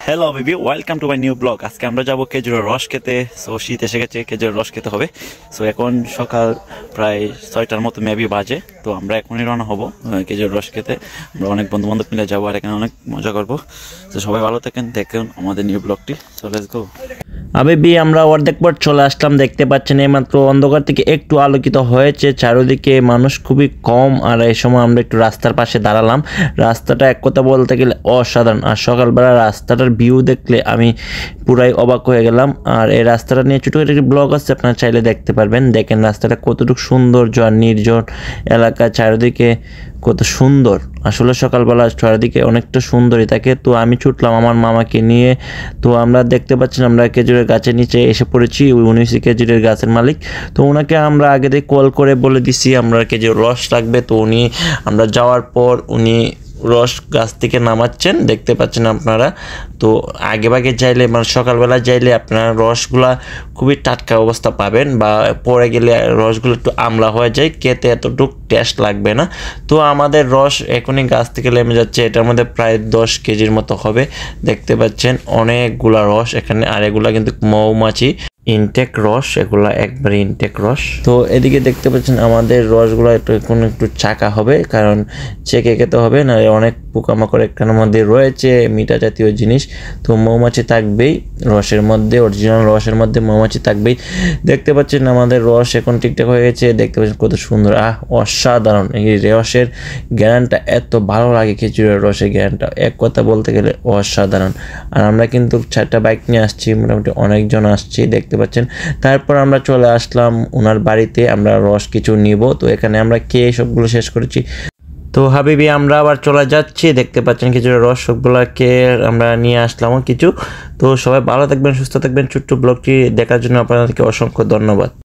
Hello baby, welcome to my new blog. আজকে আমরা যাবো খেজুরের রস খেতে। সো শীত এসে গেছে, খেজুরের রস খেতে হবে। সো এখন সকাল প্রায় 6টার মতো মেবি বাজে। তো আমরা এখনই রওনা হবো খেজুরের রস খেতে। আমরা অনেক বন্ধু বান্ধব মিলে যাবো আর এখানে অনেক মজা করবো। তো সবাই ভালো থাকেন, দেখুন আমাদের নিউ ব্লগটি। So let's go. আবেবি আমরা অর্ধেক পর চলে আসলাম, দেখতে পাচ্ছেন এইমাত্র অন্ধকার থেকে একটু আলোকিত হয়েছে, চারিদিকে মানুষ খুবই কম। আর এই সময় আমরা একটু রাস্তার পাশে দাঁড়ালাম। রাস্তাটা এক কথা বলতে গেলে অসাধারণ, আর সকালবেলা রাস্তাটার ভিউ দেখলে আমি পুরাই অবাক হয়ে গেলাম। আর এই রাস্তাটা নিয়ে ছোটো একটি ব্লগ আছে, আপনারা চাইলে দেখতে পারবেন। দেখেন রাস্তাটা কতটুকু সৌন্দর্য আর নির্জন এলাকা, চারিদিকে কত সুন্দর। আসলে সকালবেলা চারিদিকে অনেকটা সুন্দরই থাকে। তো আমি ছুটলাম আমার মামাকে নিয়ে। তো আমরা দেখতে পাচ্ছেন আমরা খেজুরের গাছের নিচে এসে পড়েছি। উনি হচ্ছে খেজুরের গাছের মালিক। তো ওনাকে আমরা আগে থেকে কল করে বলে দিছি আমরা খেজুর রস লাগবে। তো আমরা যাওয়ার পর উনি রস গাছ থেকে নামাচ্ছেন, দেখতে পাচ্ছেন আপনারা। তো আগে ভাগে যাইলে মানে সকালবেলা যাইলে আপনারা রসগুলা খুবই টাটকা অবস্থা পাবেন, বা পরে গেলে রসগুলো একটু আমলা হয়ে যায়, খেতে এতটুক টেস্ট লাগবে না। তো আমাদের রস এখনই গাছ থেকে নেমে যাচ্ছে, এটার মধ্যে প্রায় 10 কেজির মতো হবে। দেখতে পাচ্ছেন অনেকগুলা রস এখানে, আর এগুলা কিন্তু মৌমাছি ইনটেক রস, এগুলা একবারে ইনটেক রস। তো এদিকে দেখতে পাচ্ছেন আমাদের রসগুলো একটু চাকা হবে, কারণ চেকে খেতে হবে না, অনেক পোকামাকড় এখানের মধ্যে রয়েছে, মিঠা জাতীয় জিনিস। তো মৌমাছি থাকবেই রসের মধ্যে, অরিজিনাল রসের মধ্যে মৌমাছি থাকবেই। দেখতে পাচ্ছেন আমাদের রস এখন ঠিকঠাক হয়ে গেছে, দেখতে পাচ্ছেন কত সুন্দর, অসাধারণ। এই রসের জ্ঞানটা এত ভালো লাগে, খেজুরের রসের জ্ঞানটা এক কথা বলতে গেলে অসাধারণ। আর আমরা কিন্তু 4টা বাইক নিয়ে আসছি, মোটামুটি অনেকজন আসছি দেখতে পাচ্ছেন। তারপর আমরা চলে আসলাম ওনার বাড়িতে, আমরা রস কিছু নিব। তো এখানে আমরা খেয়ে সবগুলো শেষ করেছি। তো হাবিবি আমরা আবার চলে যাচ্ছি, দেখতে পাচ্ছেন কিছুটা রস সবগুলোকে আমরা নিয়ে আসলামও কিছু। তো সবাই ভালো থাকবেন, সুস্থ থাকবেন। ছোট্ট ব্লগটি দেখার জন্য আপনাদেরকে অসংখ্য ধন্যবাদ।